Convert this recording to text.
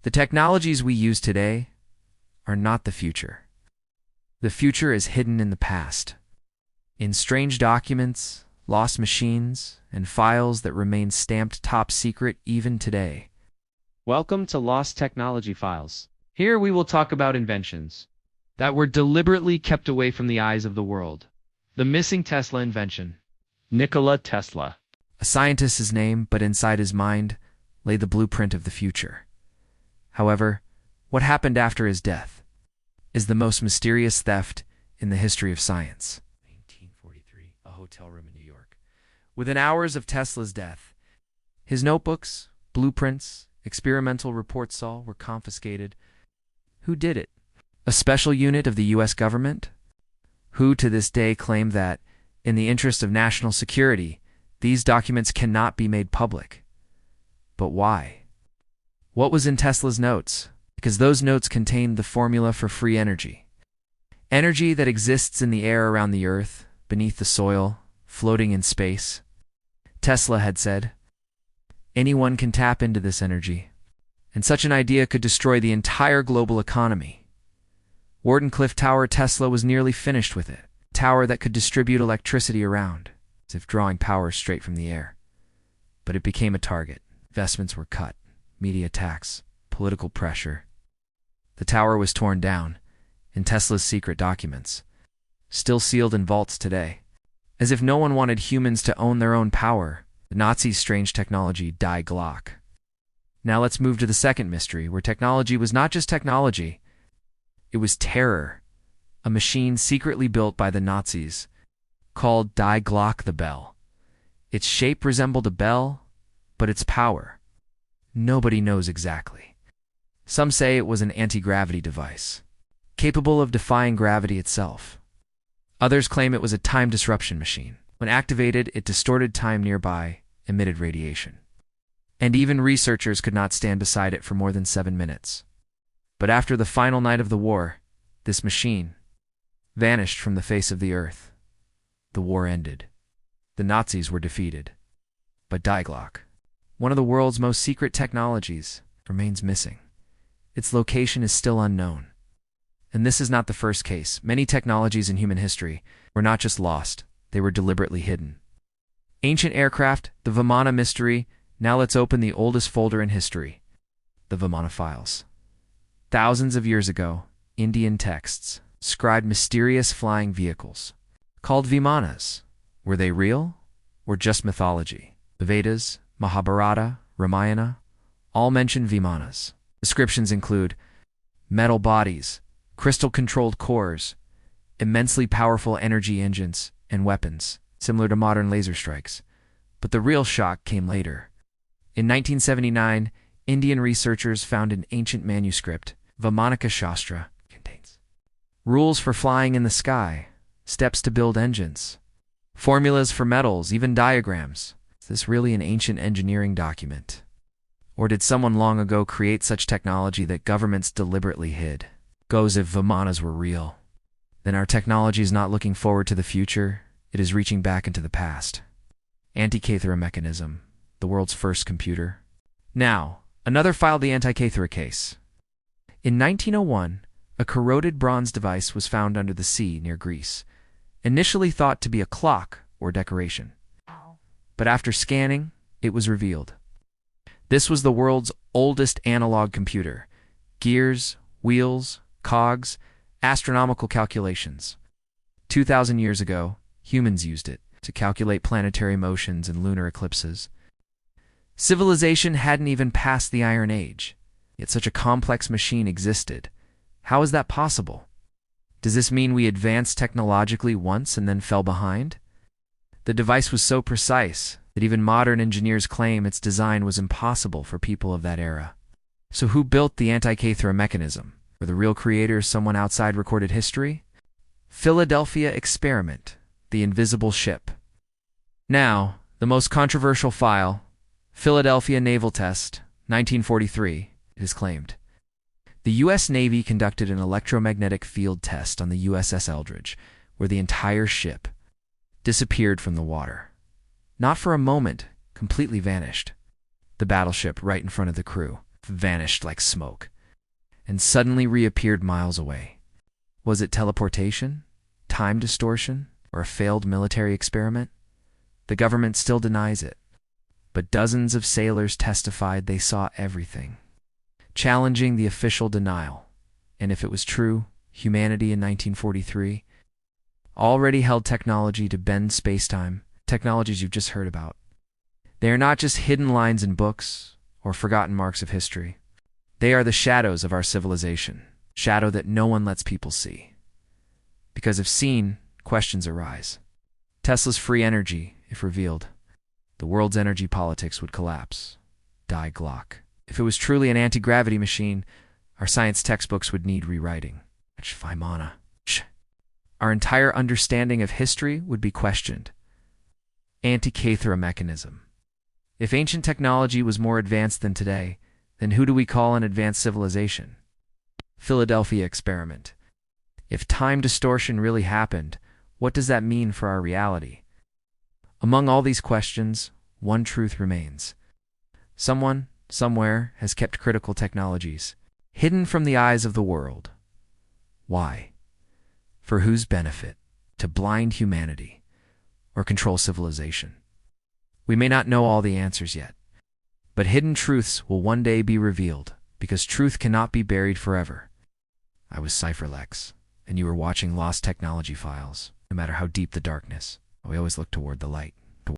The technologies we use today are not the future. The future is hidden in the past, in strange documents, lost machines, and files that remain stamped top secret even today. Welcome to Lost Technology Files. Here we will talk about inventions that were deliberately kept away from the eyes of the world. The missing Tesla invention. Nikola Tesla. A scientist's name, but inside his mind lay the blueprint of the future. However, what happened after his death is the most mysterious theft in the history of science. 1943, a hotel room in New York. Within hours of Tesla's death, his notebooks, blueprints, experimental reports all were confiscated. Who did it? A special unit of the U.S. government, who to this day claim that, in the interest of national security, these documents cannot be made public. But why? What was in Tesla's notes? Because those notes contained the formula for free energy. Energy that exists in the air around the Earth, beneath the soil, floating in space. Tesla had said, anyone can tap into this energy, and such an idea could destroy the entire global economy. Wardenclyffe Tower Tesla was nearly finished with it, a tower that could distribute electricity around, as if drawing power straight from the air. But it became a target. Investments were cut, media attacks, political pressure. The tower was torn down, and Tesla's secret documents, still sealed in vaults today. As if no one wanted humans to own their own power, the Nazis' strange technology Die Glock. Now let's move to the second mystery, where technology was not just technology, it was terror. A machine secretly built by the Nazis, called Die Glock the Bell. Its shape resembled a bell, but its power, nobody knows exactly. Some say it was an anti-gravity device, capable of defying gravity itself. Others claim it was a time disruption machine. When activated, it distorted time nearby, emitted radiation. And even researchers could not stand beside it for more than 7 minutes. But after the final night of the war, this machine vanished from the face of the earth. The war ended. The Nazis were defeated. But Die Glock, one of the world's most secret technologies, remains missing. Its location is still unknown. And this is not the first case. Many technologies in human history were not just lost, they were deliberately hidden. Ancient aircraft, the Vimana mystery. Now let's open the oldest folder in history, the Vimana files. Thousands of years ago, Indian texts scribed mysterious flying vehicles, called Vimanas. Were they real, or just mythology? The Vedas, Mahabharata, Ramayana, all mention Vimanas. Descriptions include metal bodies, crystal-controlled cores, immensely powerful energy engines, and weapons, similar to modern laser strikes. But the real shock came later. In 1979, Indian researchers found an ancient manuscript, Vimanika Shastra, contains rules for flying in the sky, steps to build engines, formulas for metals, even diagrams. Is this really an ancient engineering document? Or did someone long ago create such technology that governments deliberately hid? Goes if Vimanas were real. Then our technology is not looking forward to the future, it is reaching back into the past. Antikythera mechanism, the world's first computer. Now, another file, the Antikythera case. In 1901, a corroded bronze device was found under the sea near Greece, initially thought to be a clock or decoration. But after scanning, it was revealed. This was the world's oldest analog computer. Gears, wheels, cogs, astronomical calculations. 2,000 years ago, humans used it to calculate planetary motions and lunar eclipses. Civilization hadn't even passed the Iron Age, yet such a complex machine existed. How is that possible? Does this mean we advanced technologically once and then fell behind? The device was so precise that even modern engineers claim its design was impossible for people of that era. So who built the Antikythera mechanism? Were the real creators someone outside recorded history? Philadelphia experiment, the invisible ship. Now, the most controversial file, Philadelphia Naval Test, 1943, it is claimed. The U.S. Navy conducted an electromagnetic field test on the USS Eldridge, where the entire ship disappeared from the water. Not for a moment, completely vanished. The battleship right in front of the crew. vanished like smoke, and suddenly reappeared miles away. Was it teleportation, time distortion, or a failed military experiment? The government still denies it, but dozens of sailors testified they saw everything, challenging the official denial. And if it was true, humanity in 1943 already held technology to bend space-time, technologies you've just heard about. They are not just hidden lines in books or forgotten marks of history. They are the shadows of our civilization, shadow that no one lets people see. Because if seen, questions arise. Tesla's free energy, if revealed, the world's energy politics would collapse. Die Glock. If it was truly an anti-gravity machine, our science textbooks would need rewriting. Feimana. Our entire understanding of history would be questioned. Antikythera mechanism. If ancient technology was more advanced than today, then who do we call an advanced civilization? Philadelphia experiment. If time distortion really happened, what does that mean for our reality? Among all these questions, one truth remains. Someone, somewhere, has kept critical technologies hidden from the eyes of the world. Why? For whose benefit? To blind humanity or control civilization? We may not know all the answers yet, but hidden truths will one day be revealed, because truth cannot be buried forever. I was Cipherleaks, and you were watching Lost Technology Files. No matter how deep the darkness, we always look toward the light.